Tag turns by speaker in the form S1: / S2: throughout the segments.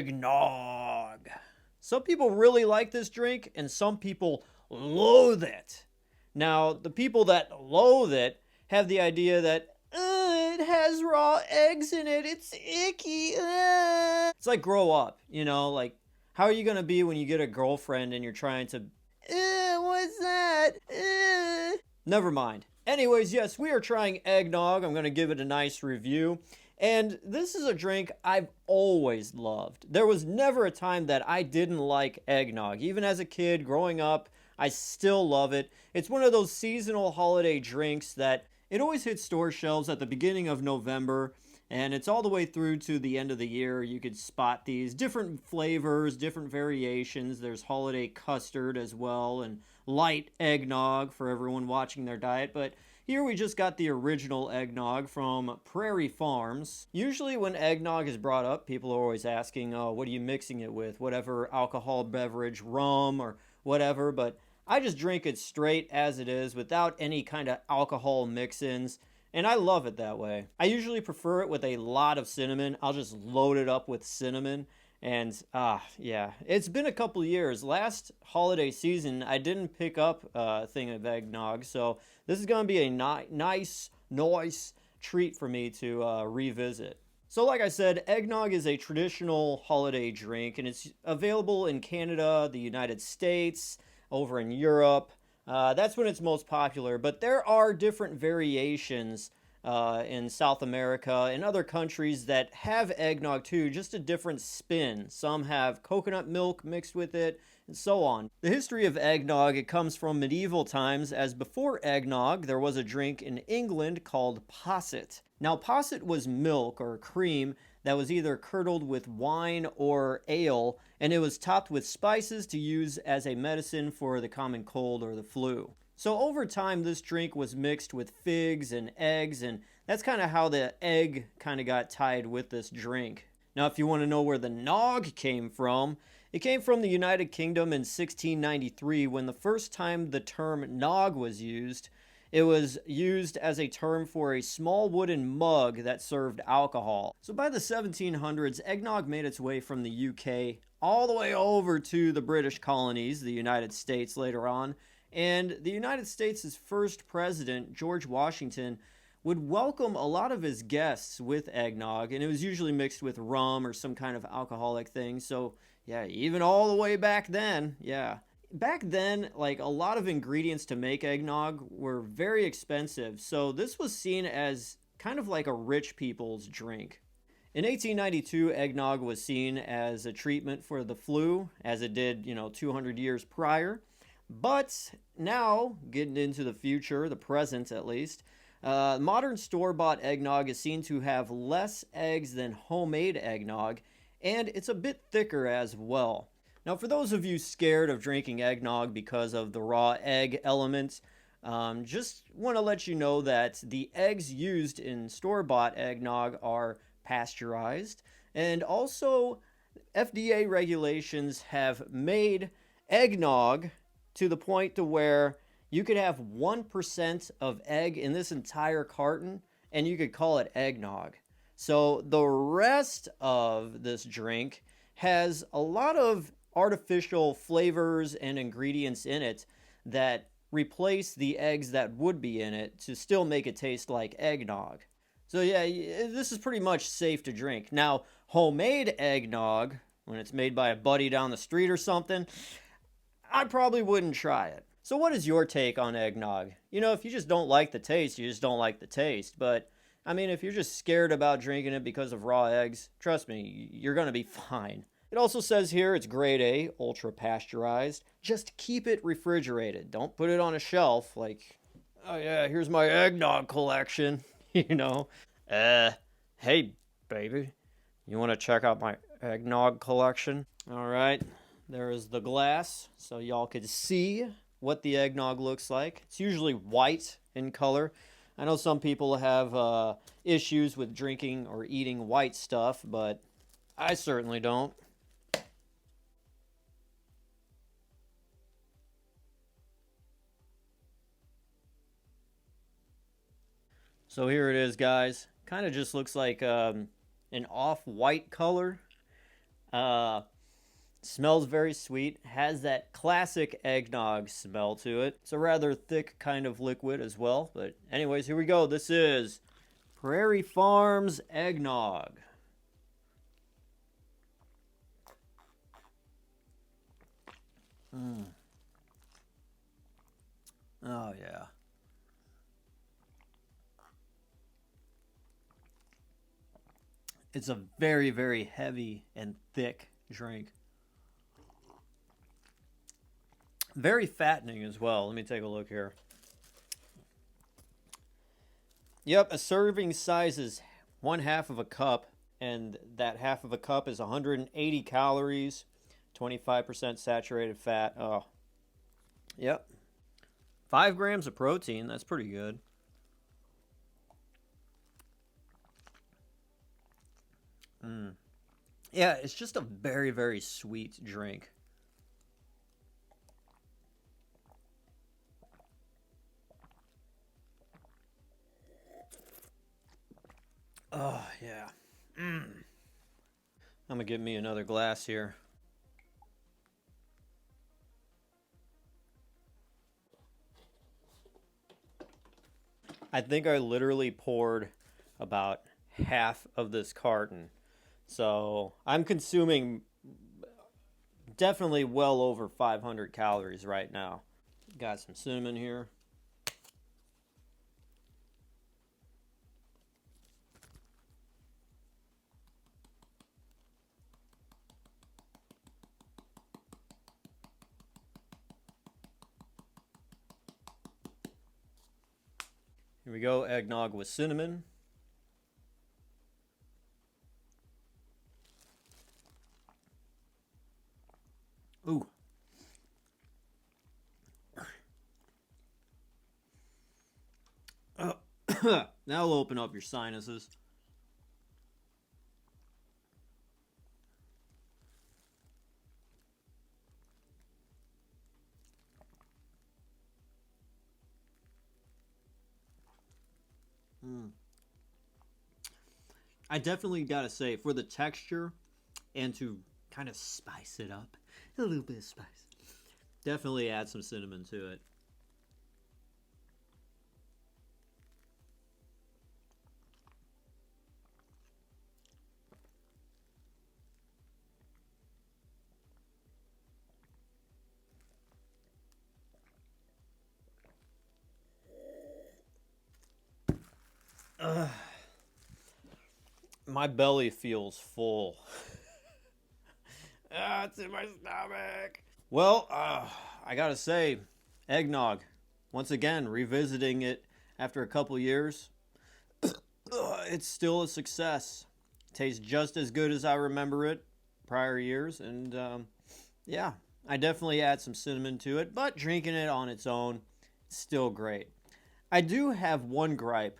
S1: eggnog. Some people really like this drink, and some people loathe it. Now, the people that loathe it have the idea that it has raw eggs in it. It's icky. It's like grow up, you know? Like, how are you going to be when you get a girlfriend and you're trying to, what's that? Never mind. Anyways, yes, we are trying eggnog. I'm going to give it a nice review. And this is a drink I've always loved. There was never a time that I didn't like eggnog. Even as a kid, growing up, I still love it. It's one of those seasonal holiday drinks that it always hits store shelves at the beginning of November, and it's all the way through to the end of the year. You could spot these different flavors, different variations. There's holiday custard as well, and light eggnog for everyone watching their diet, but here we just got the original eggnog from Prairie Farms. Usually when eggnog is brought up, people are always asking, oh, what are you mixing it with? Whatever alcohol beverage, rum or whatever, but I just drink it straight as it is without any kind of alcohol mix-ins, and I love it that way. I usually prefer it with a lot of cinnamon. I'll just load it up with cinnamon. And, yeah, it's been a couple years. Last holiday season, I didn't pick up a thing of eggnog, so this is going to be a nice treat for me to revisit. So like I said, eggnog is a traditional holiday drink, and it's available in Canada, the United States, over in Europe. That's when it's most popular, but there are different variations in South America and other countries that have eggnog too, just a different spin. Some have coconut milk mixed with it, and so on. The history of eggnog, it comes from medieval times, as before eggnog, there was a drink in England called Posset. Now, Posset was milk or cream that was either curdled with wine or ale, and it was topped with spices to use as a medicine for the common cold or the flu. So over time, this drink was mixed with figs and eggs, and that's kind of how the egg kind of got tied with this drink. Now, if you want to know where the nog came from, it came from the United Kingdom in 1693 when the first time the term nog was used. It was used as a term for a small wooden mug that served alcohol. So by the 1700s, eggnog made its way from the UK all the way over to the British colonies, the United States later on. And the United States' first president, George Washington, would welcome a lot of his guests with eggnog, and it was usually mixed with rum or some kind of alcoholic thing. So, yeah, even all the way back then, yeah. Back then, like, a lot of ingredients to make eggnog were very expensive, so this was seen as kind of like a rich people's drink. In 1892, eggnog was seen as a treatment for the flu, as it did, 200 years prior. But now, getting into the future, the present at least, modern store-bought eggnog is seen to have less eggs than homemade eggnog, and it's a bit thicker as well. Now, for those of you scared of drinking eggnog because of the raw egg element, just want to let you know that the eggs used in store-bought eggnog are pasteurized, and also FDA regulations have made eggnog to the point to where you could have 1% of egg in this entire carton and you could call it eggnog. So the rest of this drink has a lot of artificial flavors and ingredients in it that replace the eggs that would be in it to still make it taste like eggnog. So yeah, this is pretty much safe to drink. Now, homemade eggnog, when it's made by a buddy down the street or something, I probably wouldn't try it. So what is your take on eggnog? If you just don't like the taste, you just don't like the taste. But, if you're just scared about drinking it because of raw eggs, trust me, you're going to be fine. It also says here it's grade A, ultra pasteurized. Just keep it refrigerated. Don't put it on a shelf like, oh yeah, here's my eggnog collection. Hey, baby, you want to check out my eggnog collection? All right. There is the glass, so y'all could see what the eggnog looks like. It's usually white in color. I know some people have issues with drinking or eating white stuff, but I certainly don't. So here it is, guys. Kind of just looks like an off-white color. Uh, Smells very sweet, has that classic eggnog smell to it. It's a rather thick kind of liquid as well. But anyways, here we go. This is Prairie Farms eggnog. Mm. Oh, yeah. It's a very, very heavy and thick drink. Very fattening as well. Let me take a look here. Yep, a serving size is 1/2 of a cup, and that half of a cup is 180 calories, 25% saturated fat. Oh, yep. 5 grams of protein. That's pretty good. Mm. Yeah, it's just a very, very sweet drink. Oh, yeah. Mm. I'm gonna get me another glass here. I think I literally poured about half of this carton. So I'm consuming definitely well over 500 calories right now. Got some cinnamon here. Here we go, eggnog with cinnamon. Ooh. That'll open up your sinuses. Mm. I definitely gotta say, for the texture and to kind of spice it up, a little bit of spice, definitely add some cinnamon to it. Ugh. My belly feels full. It's in my stomach. Well, I gotta say, eggnog. Once again, revisiting it after a couple years, it's still a success. Tastes just as good as I remember it prior years, and yeah, I definitely add some cinnamon to it, but drinking it on its own, still great. I do have one gripe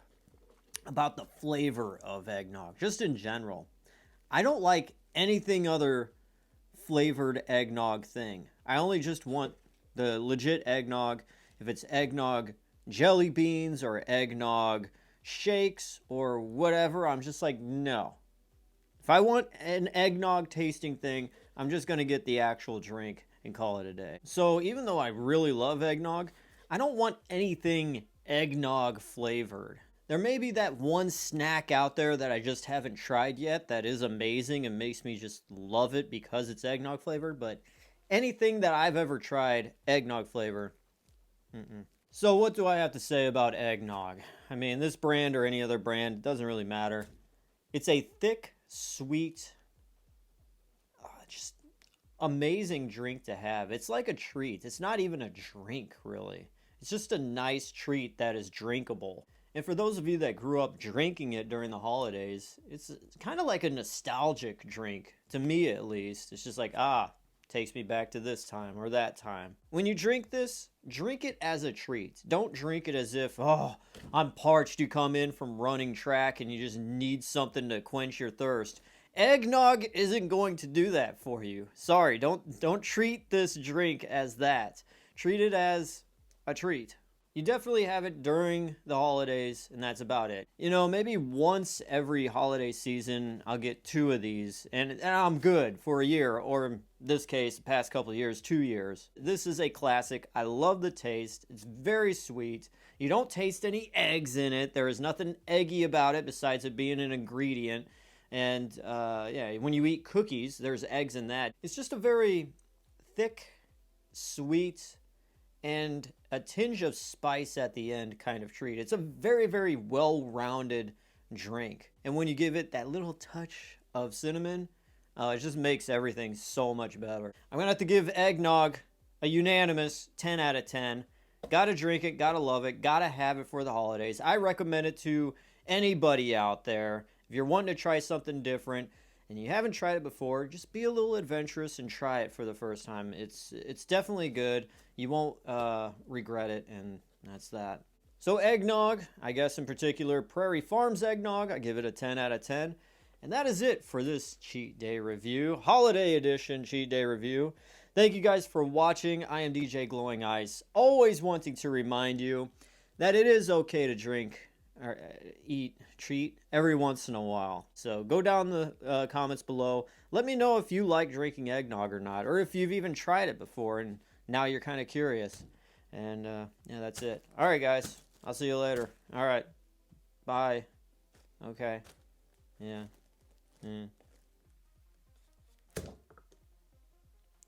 S1: about the flavor of eggnog, just in general. I don't like anything other flavored eggnog thing. I only just want the legit eggnog. If it's eggnog jelly beans or eggnog shakes or whatever, I'm just like, no. If I want an eggnog tasting thing, I'm just going to get the actual drink and call it a day. So even though I really love eggnog, I don't want anything eggnog flavored. There may be that one snack out there that I just haven't tried yet that is amazing and makes me just love it because it's eggnog flavored, but anything that I've ever tried, eggnog flavor, mm-mm. So what do I have to say about eggnog? I mean, this brand or any other brand, it doesn't really matter. It's a thick, sweet, just amazing drink to have. It's like a treat. It's not even a drink, really. It's just a nice treat that is drinkable. And for those of you that grew up drinking it during the holidays, it's kind of like a nostalgic drink, to me at least. It's just like, takes me back to this time or that time. When you drink this, drink it as a treat. Don't drink it as if, I'm parched. You come in from running track and you just need something to quench your thirst. Eggnog isn't going to do that for you. Sorry, don't treat this drink as that. Treat it as a treat. You definitely have it during the holidays, and that's about it. You know, maybe once every holiday season, I'll get 2 of these, and I'm good for a year, or in this case, the past couple of years, 2 years. This is a classic. I love the taste. It's very sweet. You don't taste any eggs in it. There is nothing eggy about it besides it being an ingredient. And yeah, when you eat cookies, there's eggs in that. It's just a very thick, sweet, and a tinge of spice at the end kind of treat. It's a very, very well rounded drink. And when you give it that little touch of cinnamon, it just makes everything so much better. I'm going to have to give eggnog a unanimous 10 out of 10. Gotta drink it, gotta love it, gotta have it for the holidays. I recommend it to anybody out there. If you're wanting to try something different, and you haven't tried it before, just be a little adventurous and try it for the first time. It's definitely good. You won't regret it, and that's that. So eggnog, I guess in particular, Prairie Farms eggnog, I give it a 10 out of 10. And that is it for this cheat day review, holiday edition cheat day review. Thank you guys for watching. I am DJ Glowing Ice, always wanting to remind you that it is okay to drink or treat every once in a while. So go down the comments below. Let me know if you like drinking eggnog or not, or if you've even tried it before and now you're kind of curious. And yeah, that's it. All right, guys. I'll see you later. All right. Bye. Okay. Yeah.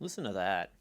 S1: Listen to that.